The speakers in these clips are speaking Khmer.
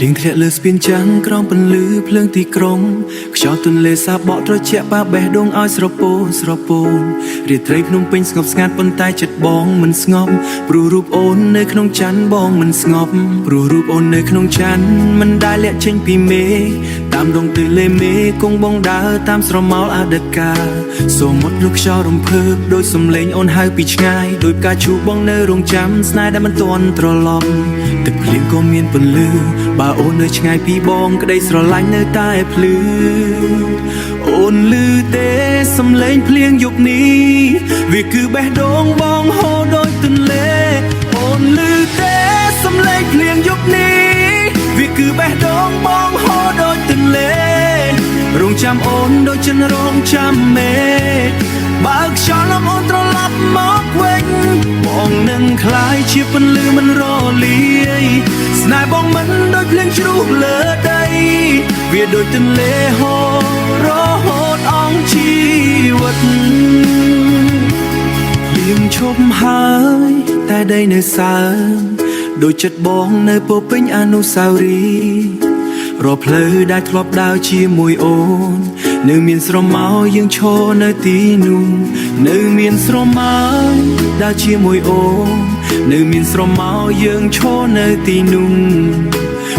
លៀងធ្លាក់លើស្ពានចាំងក្រោមពន្លឺភ្លើងទីក្រុងខ្យល់ទន្លេសាបបក់ត្រជាក់ប៉ះបេះដូងឲ្យស្រពោនស្រពោនរាត្រីភ្នំពេញស្ងប់ស្ងាត់ប៉ុន្តែចិត្តបងមិនស្ងប់ព្រោះរូបអូននៅក្នុងច័ន្ទបងមិនស្ងប់ព្រោះរូបអូននៅក្នុងច័ន្ទមិនដែលលាក់ចេញពីមេតាមដងទិលេមេគង់បងដើរតាមស្រមោលអដកាសូមមុតលោកខ្យល់រំភើបដោយសំឡេងអូនហៅពីឆ្ងាយដោយផ្កាឈូកបងនៅរងចាំស្នេហ៍ដែលមិនទាន់ត្រឡប់ទឹកភ្លៀងក៏មានពន្លឺបើអូននៅឆ្ងាយពីបងក្តីស្រឡាញ់នៅតែភ្លឺអូនឮទេសំឡេងភ្លៀងយប់នេះវាគឺបេះដូងបងហូរដោយទន្លេអូនឮទេសំឡេងភ្លៀងយប់នេះវាគឺបេះដូងបងហូរដោយទន្លេរងចាំអូនដូចចិនរងចាំមេបើខ្យល់នាំអូនត្រឡប់មកវិញបងនឹងคล้ายជាពន្លឺមិនរលាយស្នេហ៍បងមិនដូចភ្លៀងជ្រុះលើដីវាដូចទន្លេហូររហូតអងជីវិតភ្លៀងឈប់ហើយតែដីនៅសើមដូចចិត្តបងនៅពោពេញអនុស្សាវរីយ៍រកផ្លូវដែលធ្លាប់ដើរជាមួយអូននៅមានស្រមោលយើងឈរនៅទីនោះនៅមានស្រមោលដើរជាមួយអូននៅមានស្រមោលយើងឈរនៅទីនោះ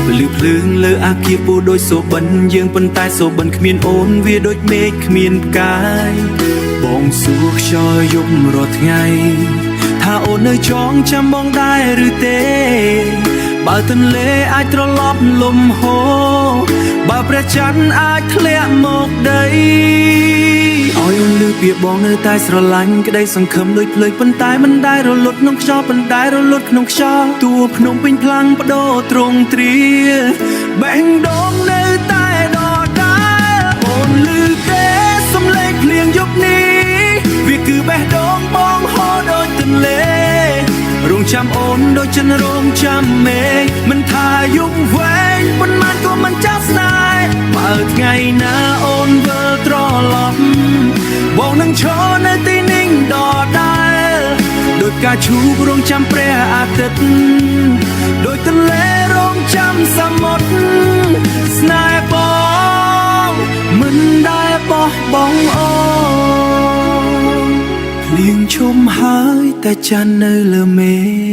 ពលឺភ្លើងលើអាគារពូដូចសូបិនយើងប៉ុន្តែសូបិនគ្មានអូនវាដូចមេឃគ្មានផ្កាយបងសួរខ្យល់យប់រាល់ថ្ងៃថាអូននៅចងចាំបងដែរឬទេបើទន្លេអាចត្រឡប់លំហូរបើព្រះច័ន្ទអាចធ្លាក់មកដីឲ្យអូនឮពីបងនៅតែស្រឡាញ់ក្តីសង្ឃឹមដូចភ្លើងប៉ុន្តែមិនដែលរលត់ក្នុងខ្យល់ប៉ុន្តែរលត់ក្នុងខ្យល់តួភ្នំពេញផ្លាំងបដូរទ្រង់ទ្រាបេះដូងនៅតែដដែលអូនឮទេសំឡេងភ្លៀងយប់នេះវាគឺបេះដូងបងហូរដូចទន្លេរងចាំអូនដូចចិនរងចាំមេឃមិនថាយប់វែងប៉ុន្មានក៏មិនចាស់ស្នេហ៍បើថ្ងៃណាអូនវិលត្រឡប់បងនឹងឈរនៅទីនេះដដែលដូចការឈូករងចាំព្រះអាទិត្យដូចទន្លេរងចាំសមុទ្រស្នេហ៍បងមិនដែលបោះបង់អូនភ្លៀងឈុំហើយតែច័ន្ទនៅលើមេឃ